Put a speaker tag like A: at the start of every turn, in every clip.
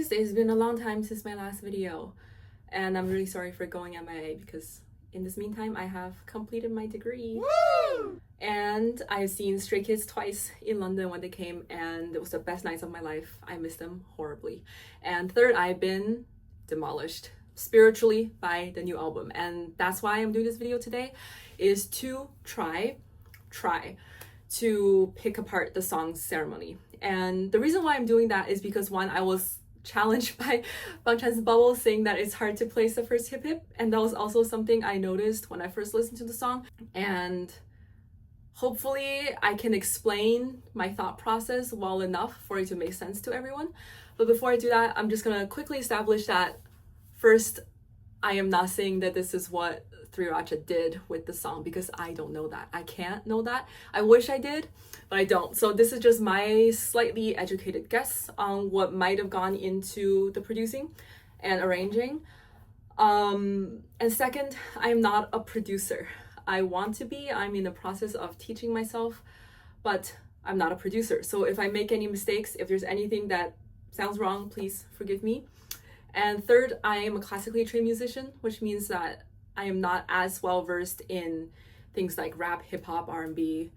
A: guys, it's been a long time since my last video, and I'm really sorry for going MIA because in this meantime I have completed my degree. Woo! And I've seen Stray Kids twice in London when they came, and it was the best nights of my life. I miss them horribly. And third, I've been demolished spiritually by the new album, and that's why I'm doing this video today, is to try to pick apart the song Ceremony. And the reason why I'm doing that is because, one, I was challenged by Bangchan's Bubble saying that it's hard to place the first HIPHIP, and that was also something I noticed when I first listened to the song. And hopefully I can explain my thought process well enough for it to make sense to everyone. But before I do that, I'm just gonna quickly establish that first, I am not saying that this is what 𝐟𝐢𝐧𝐝 did with the song, because I don't know that. I can't know that. I wish I did, but I don't. So this is just my slightly educated guess on what might have gone into the producing and arranging. And second, I'm not a producer. I want to be. I'm in the process of teaching myself, but I'm not a producer. So if I make any mistakes, if there's anything that sounds wrong, please forgive me. And third, I am a classically trained musician, which means that I am not as well versed in things like rap, hip hop, R&B,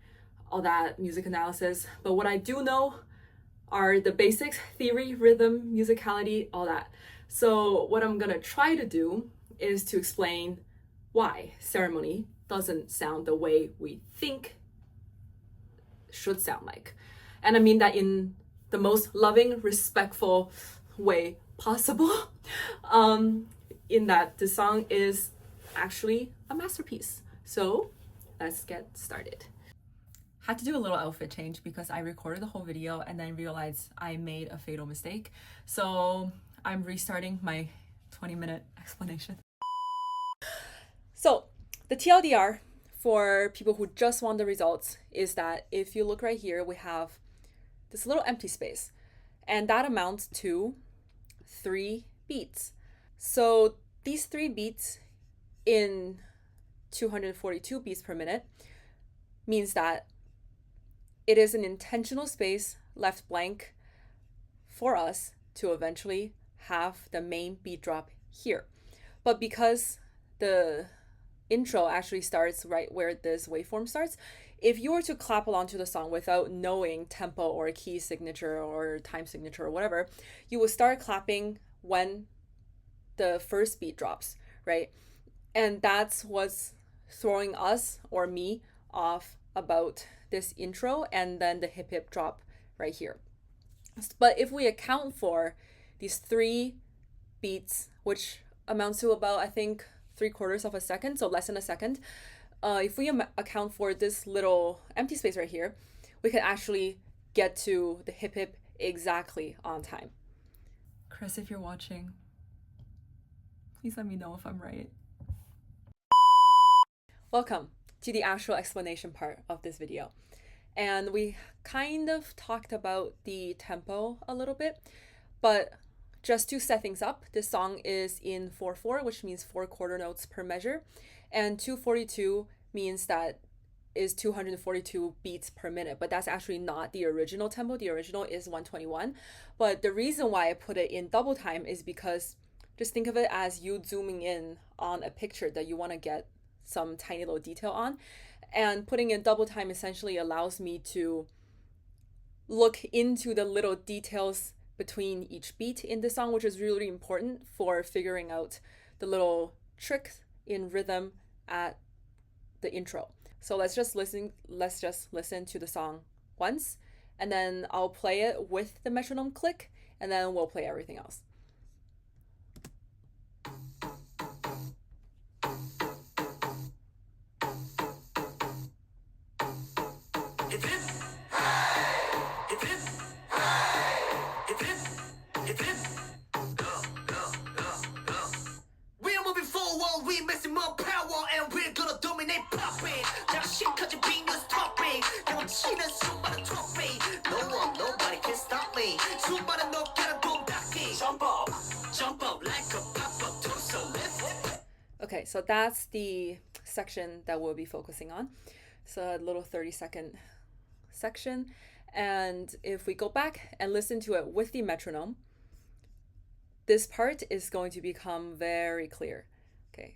A: all that music analysis. But what I do know are the basics: theory, rhythm, musicality, all that. So what I'm gonna try to do is to explain why Ceremony doesn't sound the way we think should sound like. And I mean that in the most loving, respectful way possible, in that the song is actually a masterpiece. So let's get started. Had to do a little outfit change because I recorded the whole video and then realized I made a fatal mistake. So I'm restarting my 20-minute explanation. So the TLDR for people who just want the results is that if you look right here, we have this little empty space, and that amounts to 3 beats. So these 3 beats in 242 beats per minute means that it is an intentional space left blank for us to eventually have the main beat drop here. But because the intro actually starts right where this waveform starts, if you were to clap along to the song without knowing tempo or key signature or time signature or whatever, you will start clapping when the first beat drops, right? And that's what's throwing us, or me, off about this intro and then the HIPHIP drop right here. But if we account for these 3 beats, which amounts to about, I think, 3/4 of a second, so less than a second, if we account for this little empty space right here, we can actually get to the HIPHIP exactly on time. Chris, if you're watching, please let me know if I'm right. Welcome to the actual explanation part of this video. And we kind of talked about the tempo a little bit, but just to set things up, this song is in 4/4, which means 4 quarter notes per measure, and 242 means that is 242 beats per minute, but that's actually not the original tempo. The original is 121. But the reason why I put it in double time is because just think of it as you zooming in on a picture that you want to get some tiny little detail on, and putting in double time essentially allows me to look into the little details between each beat in the song, which is really important for figuring out the little tricks in rhythm at the intro. So let's just listen to the song once, and then I'll play it with the metronome click, and then we'll play everything else. Okay, so that's the section that we'll be focusing on. So a little 30-second section. And if we go back and listen to it with the metronome, this part is going to become very clear. Okay.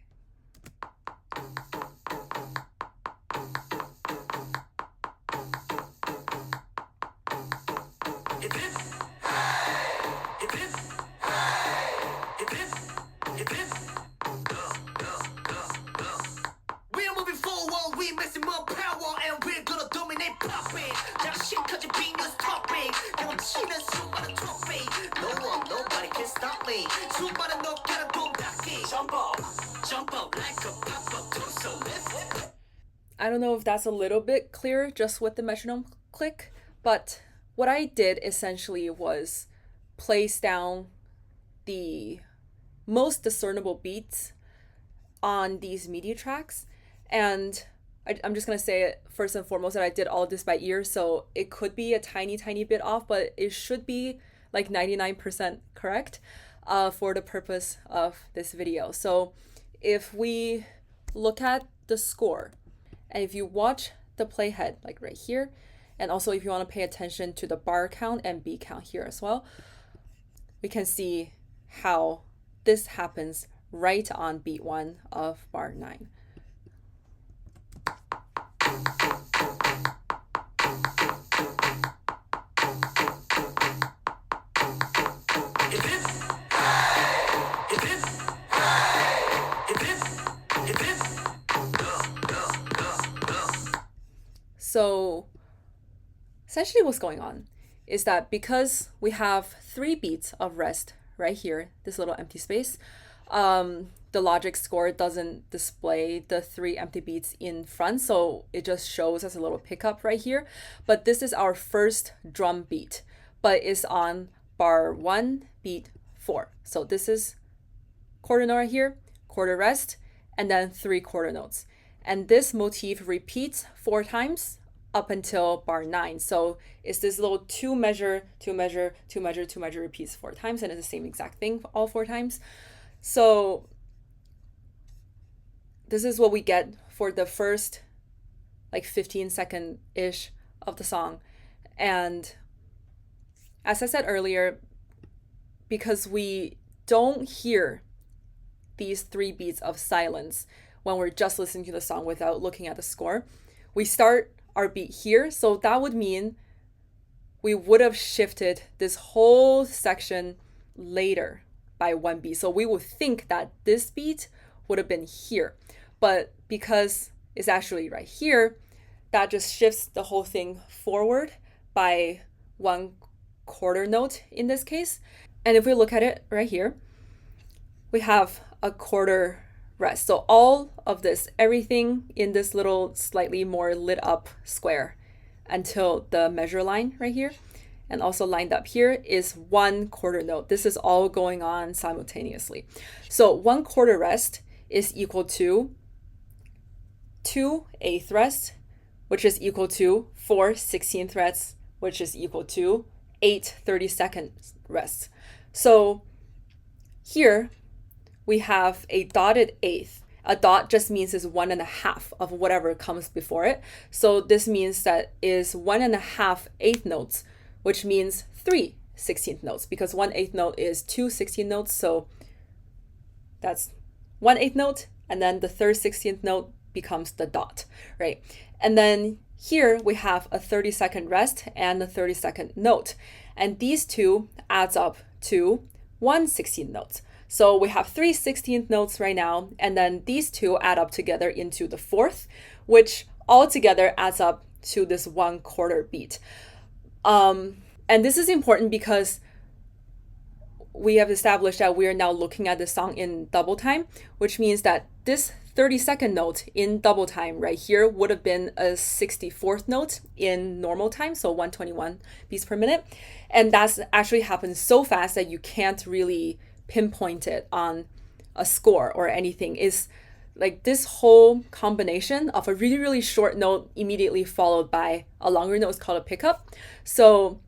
A: I don't know if that's a little bit clearer just with the metronome click, but what I did essentially was place down the most discernible beats on these MIDI tracks. And I'm just going to say it first and foremost that I did all of this by ear, so it could be a tiny bit off, but it should be like 99% correct for the purpose of this video. So if we look at the score, and if you watch the playhead, like right here, and also if you want to pay attention to the bar count and beat count here as well, we can see how this happens right on beat 1 of bar 9. So essentially what's going on is that because we have 3 beats of rest right here, this little empty space, the Logic score doesn't display the 3 empty beats in front, so it just shows as a little pickup right here. But this is our first drum beat, but it's on bar 1, beat 4. So this is quarter note right here, quarter rest, and then 3 quarter notes. And this motif repeats 4 times up until bar 9. So it's this little 2 measure, 2 measure, 2 measure, 2 measure repeats 4 times, and it's the same exact thing all 4 times. So this is what we get for the first like 15-second-ish of the song. And as I said earlier, because we don't hear these 3 beats of silence when we're just listening to the song without looking at the score, we start our beat here. So that would mean we would have shifted this whole section later by 1 beat. So we would think that this beat would have been here. But because it's actually right here, that just shifts the whole thing forward by 1 quarter note in this case. And if we look at it right here, we have a quarter rest. So all of this, everything in this little slightly more lit up square until the measure line right here, and also lined up here, is 1 quarter note. This is all going on simultaneously. So 1 quarter rest is equal to 2 8th rests, which is equal to 4 16th rests, which is equal to 8 32nd rests. So here we have a dotted 8th. A dot just means it's 1.5 of whatever comes before it. So this means that is 1.5 8th notes, which means 3 16th notes, because 1 8th note is 2 16th notes. So that's 1 8th note, and then the third 16th note becomes the dot, right? And then here we have a 32nd rest and a 32nd note, and these two adds up to 1 16th note. So we have 3 16th notes right now, and then these two add up together into the 4th, which all together adds up to this 1 quarter beat. And this is important because we have established that we are now looking at the song in double time, which means that this 32nd note in double time right here would have been a 64th note in normal time, so 121 beats per minute. And that's actually happened so fast that you can't really pinpoint it on a score or anything. Is like this whole combination of a really, really short note immediately followed by a longer note is called a pickup. So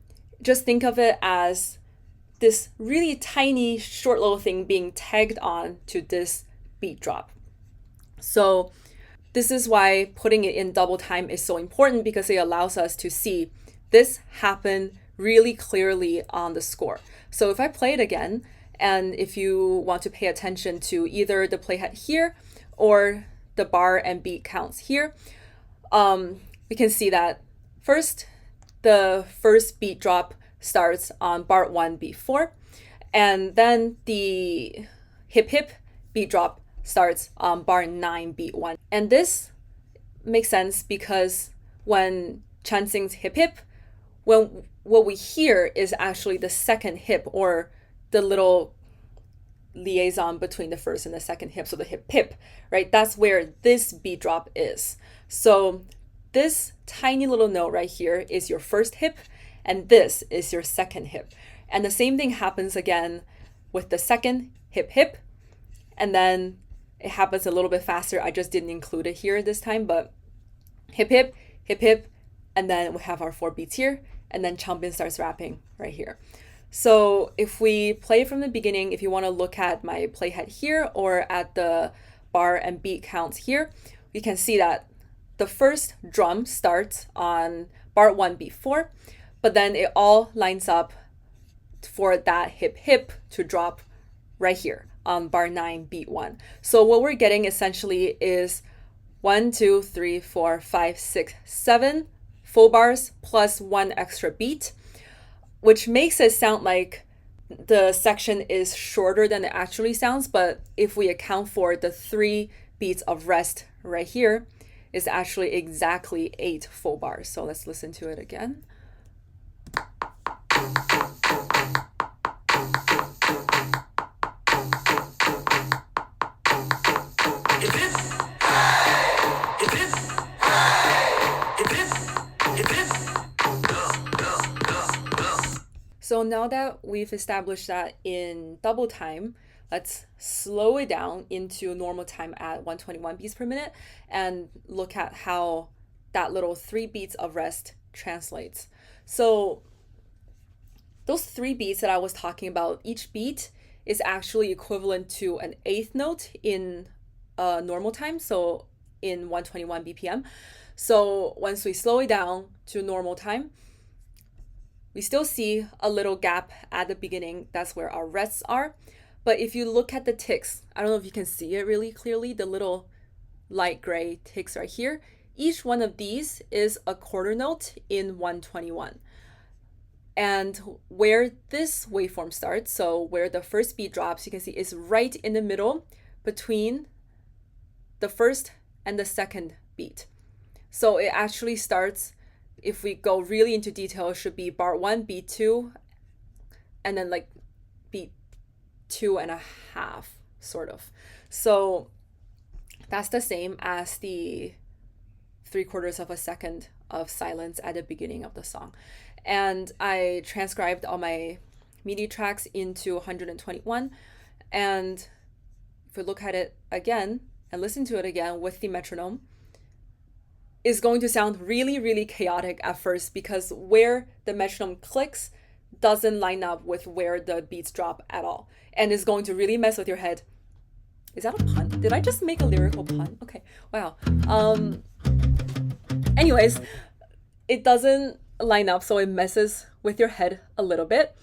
A: just think of it as this really tiny short little thing being tagged on to this beat drop. So this is why putting it in double time is so important, because it allows us to see this happen really clearly on the score. So if I play it again And if you want to pay attention to either the playhead here or the bar and beat counts here, we can see that first, the first beat drop starts on bar 1, beat 4, and then the hip hip beat drop starts on bar 9, beat 1. And this makes sense because when Chan sings hip hip, when what we hear is actually the second hip, or the little liaison between the first and the second hip, so the hip hip, right? That's where this beat drop is. So this tiny little note right here is your first hip, and this is your second hip. And the same thing happens again with the second hip hip, and then it happens a little bit faster. I just didn't include it here this time, but hip hip, hip hip, and then we have our 4 beats here, and then changbin starts rapping right here. So if we play from the beginning, if you want to look at my playhead here or at the bar and beat counts here, we can see that the first drum starts on bar 1, beat 4, but then it all lines up for that hip hip to drop right here on bar 9, beat 1. So what we're getting essentially is 1, 2, 3, 4, 5, 6, 7 full bars plus 1 extra beat, which makes it sound like the section is shorter than it actually sounds. But if we account for the 3 beats of rest right here, it's actually exactly 8 full bars. So let's listen to it again. So now that we've established that in double time, let's slow it down into normal time at 121 beats per minute and look at how that little 3 beats of rest translates. So those 3 beats that I was talking about, each beat is actually equivalent to an 8th note in normal time, so in 121 BPM. So once we slow it down to normal time, we still see a little gap at the beginning. That's where our rests are. But if you look at the ticks, I don't know if you can see it really clearly, the little light gray ticks right here, each one of these is a quarter note in 121. And where this waveform starts, so where the first beat drops, you can see is right in the middle between the first and the second beat. So it actually starts, if we go really into detail, it should be bar 1, beat 2, and then like beat 2.5, sort of. So that's the same as the 3/4 of a second of silence at the beginning of the song. And I transcribed all my MIDI tracks into 121. And if we look at it again and listen to it again with the metronome, is going to sound really, really chaotic at first because where the metronome clicks doesn't line up with where the beats drop at all. And is going to really mess with your head. Is that a pun? Did I just make a lyrical pun? Okay, wow. Anyways, it doesn't line up, so it messes with your head a little bit.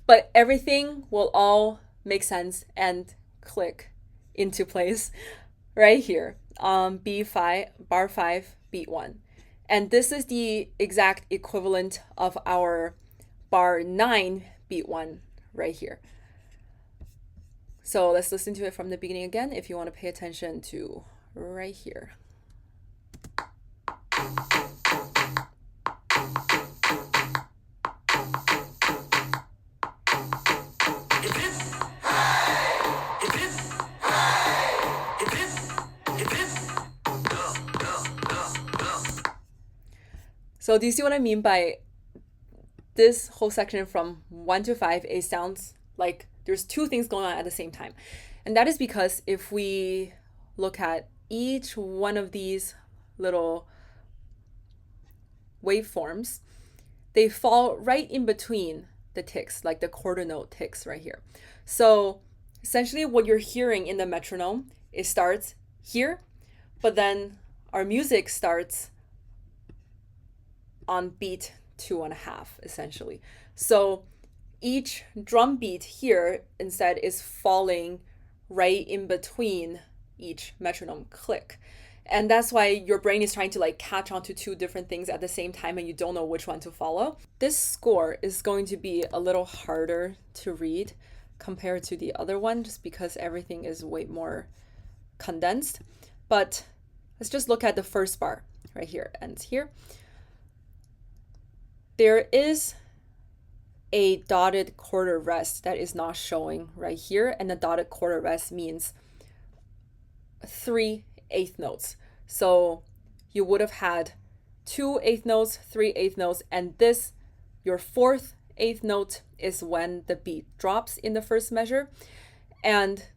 A: But everything will all make sense and click into place right here. B5, bar 5, beat 1. And this is the exact equivalent of our bar 9, beat 1 right here. So let's listen to it from the beginning again if you want to pay attention to right here. So do you see what I mean by this whole section from 1 to 5? It sounds like there's 2 things going on at the same time. And that is because if we look at each one of these little waveforms, they fall right in between the ticks, like the quarter note ticks right here. So essentially what you're hearing in the metronome, it starts here, but then our music starts on beat 2.5, essentially. So each drum beat here instead is falling right in between each metronome click. And that's why your brain is trying to like catch on to two different things at the same time and you don't know which one to follow. This score is going to be a little harder to read compared to the other one just because everything is way more condensed. But let's just look at the first bar right here, ends here. There is a dotted quarter rest that is not showing right here, and the dotted quarter rest means 3/8 notes. So you would have had 2/8 notes, 3/8 notes, and this, your 4/8 note, is when the beat drops in the first measure, and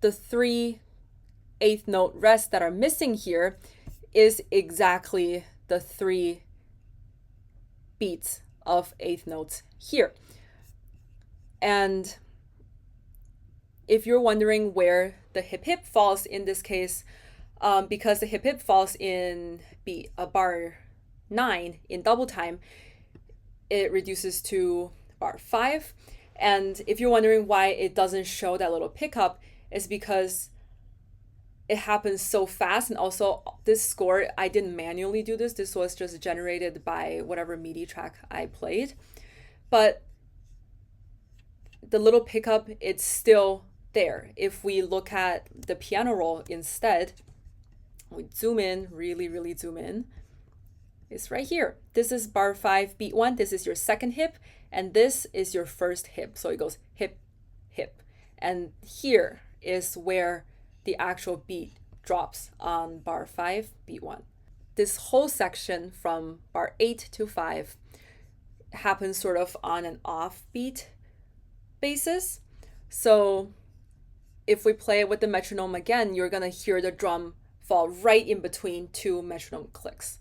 A: the 3/8 note rest that are missing here is exactly the 3 beats of 8th notes here. And if you're wondering where the hip falls in this case, because the hip falls in bar 9 in double time, it reduces to bar 5. And if you're wondering why it doesn't show that little pickup, it's because it happens so fast. And also this score, I didn't manually do this. This was just generated by whatever MIDI track I played. But the little pickup, it's still there. If we look at the piano roll instead, we zoom in, really zoom in, it's right here. This is bar 5, beat 1. This is your second hip, and this is your first hip. So it goes hip, hip. And here is where the actual beat drops on bar 5, beat 1. This whole section from bar 8 to 5 happens sort of on an off beat basis. So if we play it with the metronome again, you're gonna hear the drum fall right in between two metronome clicks.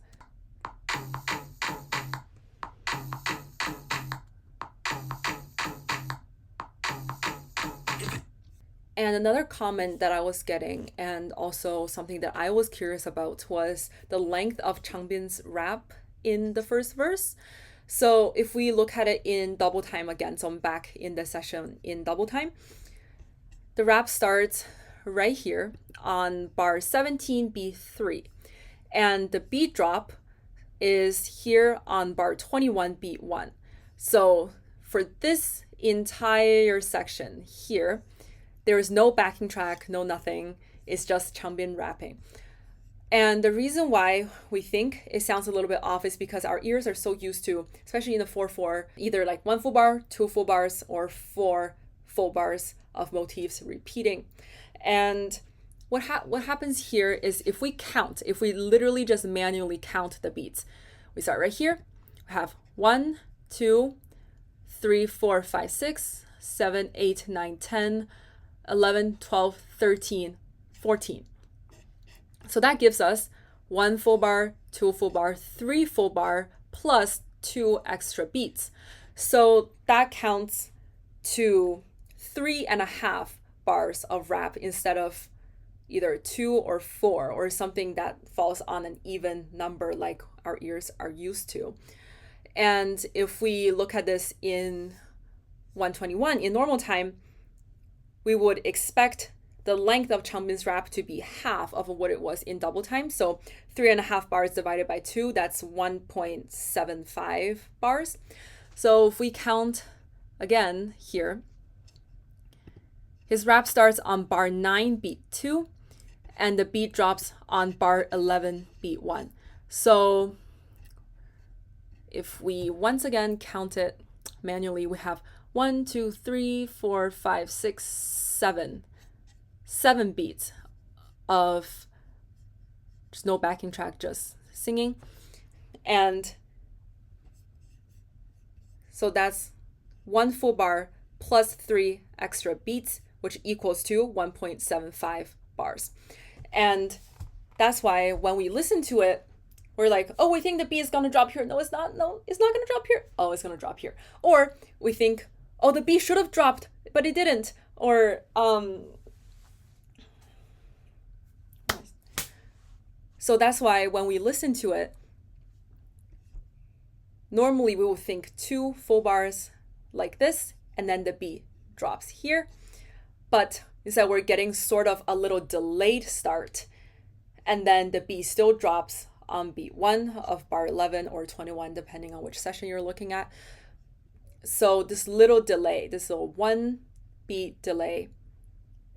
A: And another comment that I was getting, and also something that I was curious about, was the length of changbin's rap in the first verse. So if we look at it in double time again, so I'm back in the session in double time, the rap starts right here on bar 17, beat 3. And the beat drop is here on bar 21, beat 1. So for this entire section here, there is no backing track, no nothing. It's just changbin rapping. And the reason why we think it sounds a little bit off is because our ears are so used to, especially in the 4/4, either like 1 full bar, 2 full bars, or 4 full bars of motifs repeating. And what happens here is if we literally just manually count the beats, we start right here. We have 1, 2, 3, 4, 5, 6, 7, 8, 9, 10, 11, 12, 13, 14. So that gives us 1 full bar, 2 full bar, 3 full bar, plus 2 extra beats. So that counts to 3.5 bars of rap instead of either 2 or 4 or something that falls on an even number like our ears are used to. And if we look at this in 121 in normal time, we would expect the length of changbin's rap to be half of what it was in double time. So 3.5 bars divided by 2, that's 1.75 bars. So if we count again here, his rap starts on bar 9, beat 2, and the beat drops on bar 11, beat 1. So if we once again count it manually, we have 1, 2, 3, 4, 5, 6, 7 beats of just no backing track, just singing. And so that's 1 full bar plus 3 extra beats, which equals to 1.75 bars. And that's why when we listen to it, we're like, oh, we think the beat is gonna drop here. No, it's not. No, it's not gonna drop here. Oh, it's gonna drop here. Or we think, oh, the beat should have dropped, but it didn't. Or so that's why when we listen to it, normally we will think 2 full bars like this, and then the beat drops here. But instead we're getting sort of a little delayed start, and then the beat still drops on beat 1 of bar 11 or 21, depending on which session you're looking at. So this little delay, this little 1 beat delay,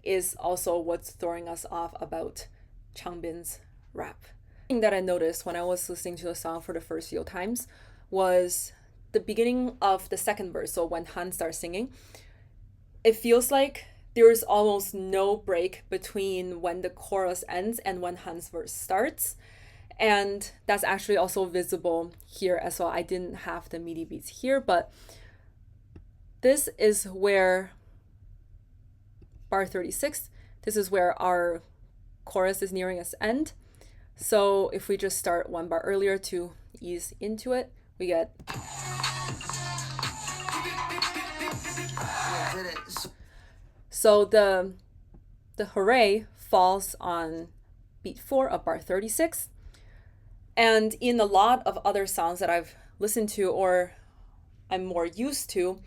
A: is also what's throwing us off about Changbin's rap. The thing that I noticed when I was listening to the song for the first few times was the beginning of the second verse. So when Han starts singing, it feels like there's almost no break between when the chorus ends and when Han's verse starts. And that's actually also visible here as well. I didn't have the MIDI beats here, but this is where bar 36, this is where our chorus is nearing its end. So if we just start 1 bar earlier to ease into it, we get. So the hooray falls on beat 4 of bar 36. And in a lot of other songs that I've listened to or I'm more used to,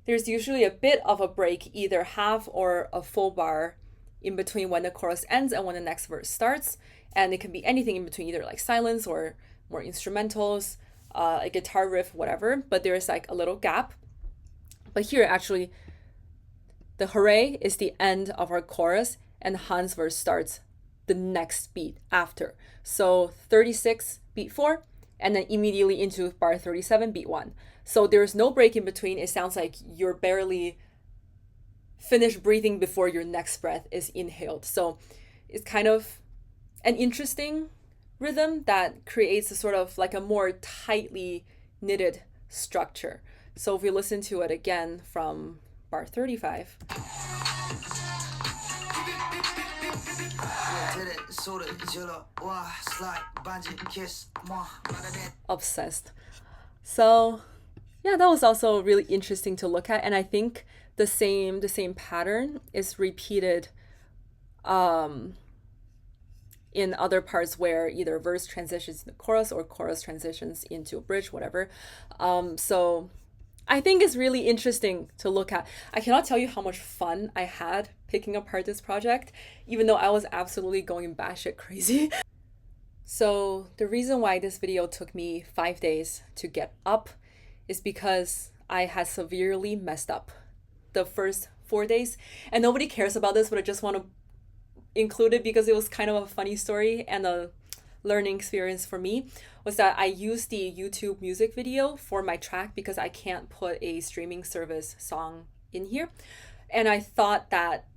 A: there's usually a bit of a break, either half or a full bar in between when the chorus ends and when the next verse starts. And it can be anything in between, either like silence or more instrumentals, a guitar riff, whatever. But there's like a little gap. But here actually, the hooray is the end of our chorus and Han's verse starts the next beat after. So 36, beat 4, and then immediately into bar 37, beat 1. So there's no break in between. It sounds like you're barely finished breathing before your next breath is inhaled. So it's kind of an interesting rhythm that creates a sort of like a more tightly knitted structure. So if we listen to it again from bar 35. Obsessed. So yeah, that was also really interesting to look at, and I think the same pattern is repeated in other parts where either verse transitions into chorus or chorus transitions into a bridge, whatever. So I think it's really interesting to look at. I cannot tell you how much fun I had picking apart this project, even though I was absolutely going batshit crazy. So the reason why this video took me 5 days to get up is because I had severely messed up the first 4 days. And nobody cares about this, but I just want to include it because it was kind of a funny story and a learning experience for me. Was that I used the YouTube music video for my track because I can't put a streaming service song in here. And I thought that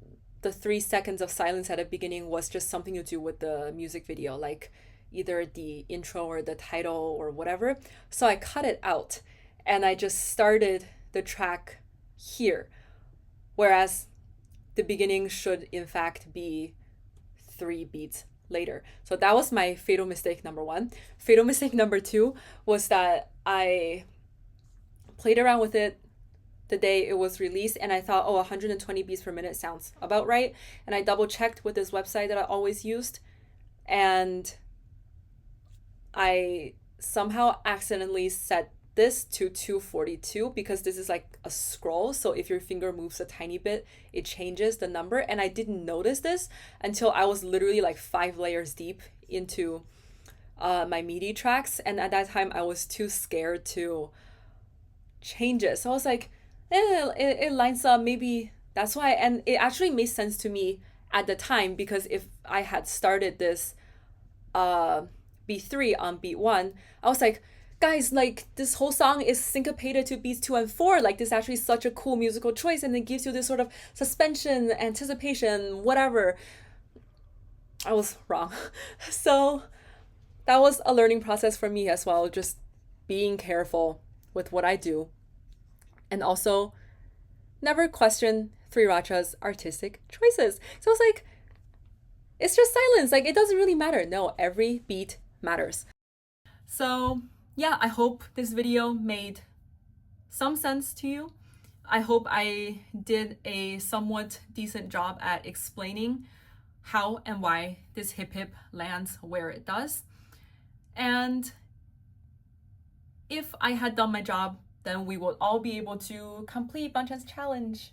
A: the 3 seconds of silence at the beginning was just something to do with the music video, like either the intro or the title or whatever. So I cut it out and I just started the track here. Whereas the beginning should in fact be 3 beats later. So that was my fatal mistake number 1. Fatal mistake number 2 was that I played around with it the day it was released and I thought, oh, 120 beats per minute sounds about right. And I double checked with this website that I always used, and I somehow accidentally set this to 242 because this is like a scroll. So if your finger moves a tiny bit, it changes the number. And I didn't notice this until I was literally like 5 layers deep into my MIDI tracks. And at that time, I was too scared to change it. So I was like, it lines up. Maybe that's why. And it actually made sense to me at the time, because if I had started this beat 3 on beat 1, I was like, guys, like this whole song is syncopated to beats 2 and 4. Like this is actually such a cool musical choice, and it gives you this sort of suspension, anticipation, whatever. I was wrong. So that was a learning process for me as well, just being careful with what I do, and also never question 𝐟𝐢𝐧𝐝's artistic choices. So I was like, it's just silence, like it doesn't really matter. No, every beat matters. So yeah, I hope this video made some sense to you. I hope I did a somewhat decent job at explaining how and why this HIPHIP lands where it does. And if I had done my job, then we will all be able to complete Bangchan's challenge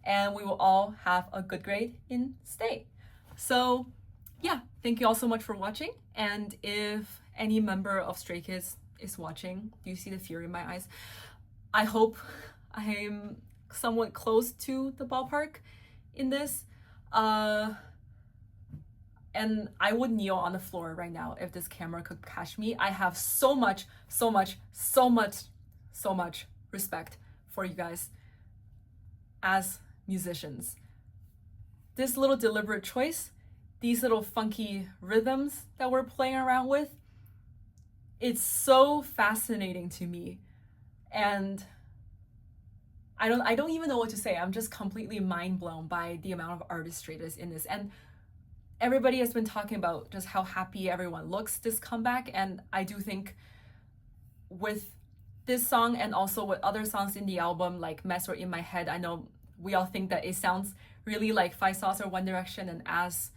A: and we will all have a good grade in stay. So yeah, thank you all so much for watching. And if any member of Stray Kids is watching, do you see the fear in my eyes? I hope I'm somewhat close to the ballpark in this. And I would kneel on the floor right now if this camera could catch me. I have so much respect for you guys as musicians. This little deliberate choice, these little funky rhythms that we're playing around with, it's so fascinating to me. And I don't even know what to say. I'm just completely mind blown by the amount of artistry that's in this. And everybody has been talking about just how happy everyone looks this comeback. And I do think with this song and also with other songs in the album like Mess or In My Head, I know we all think that it sounds really like Five Sauce or One Direction. And as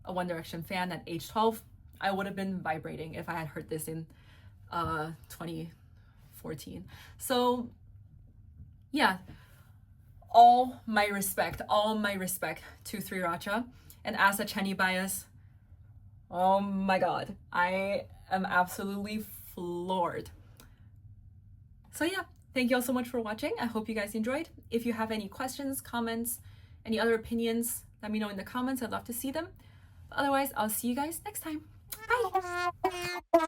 A: a One Direction fan at age 12, I would have been vibrating if I had heard this in 2014. So yeah, all my respect to 𝐟𝐢𝐧𝐝. And as a channie bias, oh my god, I am absolutely floored. So yeah, thank you all so much for watching. I hope you guys enjoyed. If you have any questions, comments, any other opinions, let me know in the comments. I'd love to see them. But otherwise, I'll see you guys next time. Bye!